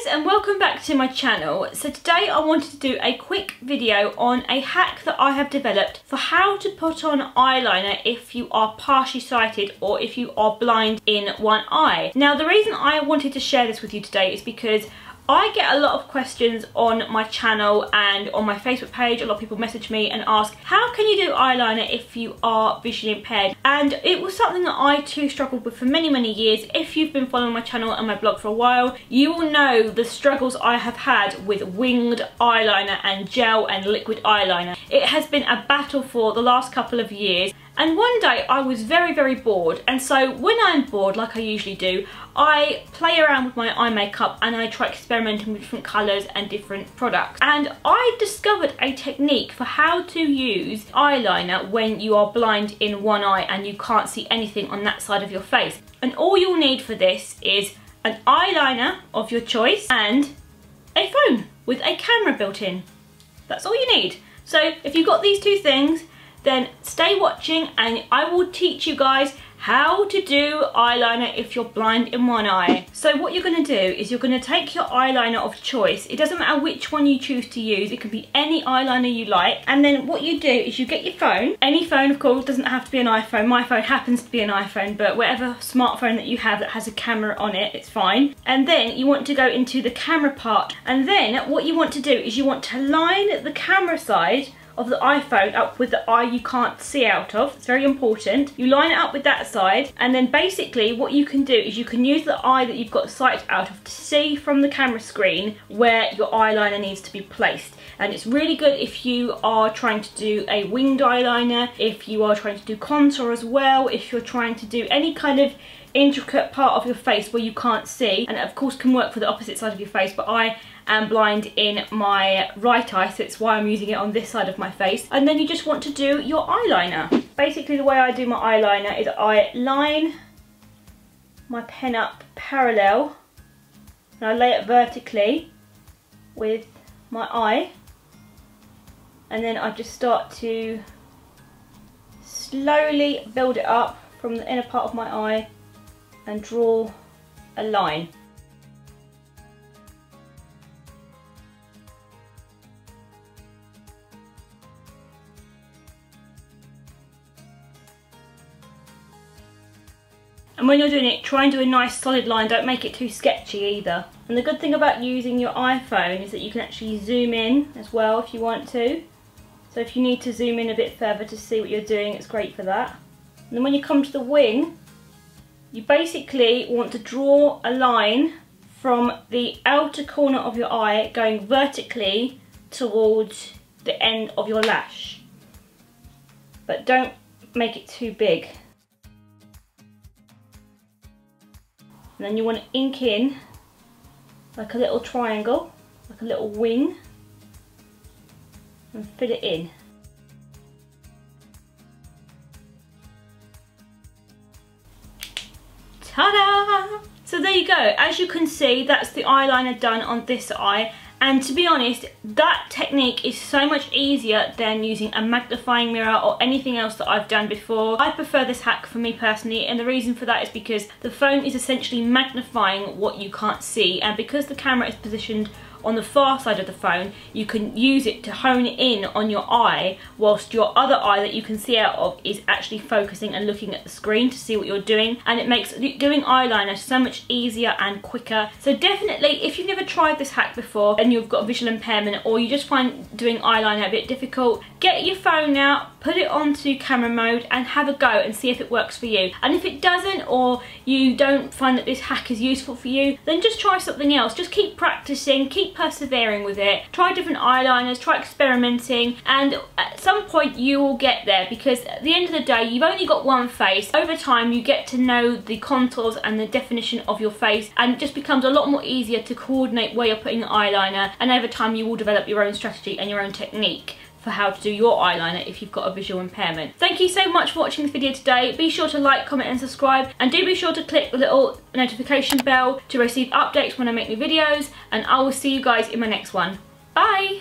guys, and welcome back to my channel. So today I wanted to do a quick video on a hack that I have developed for how to put on eyeliner if you are partially sighted or if you are blind in one eye. Now the reason I wanted to share this with you today is because I get a lot of questions on my channel and on my Facebook page. A lot of people message me and ask, how can you do eyeliner if you are visually impaired? And it was something that I too struggled with for many years. If you've been following my channel and my blog for a while, you will know the struggles I have had with winged eyeliner and gel and liquid eyeliner. It has been a battle for the last couple of years. And one day I was very bored, and so when I'm bored, like I usually do, I play around with my eye makeup and I try experimenting with different colours and different products. And I discovered a technique for how to use eyeliner when you are blind in one eye and you can't see anything on that side of your face. And all you'll need for this is an eyeliner of your choice and a phone with a camera built in. That's all you need. So if you've got these two things, then stay watching and I will teach you guys how to do eyeliner if you're blind in one eye. So what you're going to do is you're going to take your eyeliner of choice. It doesn't matter which one you choose to use. It can be any eyeliner you like. And then what you do is you get your phone. Any phone, of course, doesn't have to be an iPhone. My phone happens to be an iPhone, but whatever smartphone that you have that has a camera on it, it's fine. And then you want to go into the camera part. And then what you want to do is you want to line the camera side of the iPhone up with the eye you can't see out of. It's very important. You line it up with that side, and then basically what you can do is you can use the eye that you've got sight out of to see from the camera screen where your eyeliner needs to be placed. And it's really good if you are trying to do a winged eyeliner, if you are trying to do contour as well, if you're trying to do any kind of intricate part of your face where you can't see, and it of course can work for the opposite side of your face, but I am blind in my right eye, so it's why I'm using it on this side of my face. And then you just want to do your eyeliner. Basically the way I do my eyeliner is I line my pen up parallel and I lay it vertically with my eye, and then I just start to slowly build it up from the inner part of my eye and draw a line. And when you're doing it, try and do a nice solid line, don't make it too sketchy either. And the good thing about using your iPhone is that you can actually zoom in as well if you want to. So if you need to zoom in a bit further to see what you're doing, it's great for that. And then when you come to the wing, you basically want to draw a line from the outer corner of your eye going vertically towards the end of your lash. But don't make it too big. And then you want to ink in like a little triangle, like a little wing, and fill it in. Ta-da! So there you go. As you can see, that's the eyeliner done on this eye. And to be honest, that technique is so much easier than using a magnifying mirror or anything else that I've done before. I prefer this hack for me personally, and the reason for that is because the phone is essentially magnifying what you can't see, and because the camera is positioned on the far side of the phone, you can use it to hone in on your eye, whilst your other eye that you can see out of is actually focusing and looking at the screen to see what you're doing, and it makes doing eyeliner so much easier and quicker. So definitely, if you've never tried this hack before and you've got a visual impairment, or you just find doing eyeliner a bit difficult, get your phone out, put it onto camera mode and have a go and see if it works for you. And if it doesn't, or you don't find that this hack is useful for you, then just try something else. Just keep practicing, keep persevering with it, try different eyeliners, try experimenting, and at some point you will get there, because at the end of the day you've only got one face. Over time you get to know the contours and the definition of your face, and it just becomes a lot more easier to coordinate where you're putting the eyeliner, and over time you will develop your own strategy and your own technique for how to do your eyeliner if you've got a visual impairment. Thank you so much for watching this video today. Be sure to like, comment and subscribe, and do be sure to click the little notification bell to receive updates when I make new videos, and I will see you guys in my next one. Bye!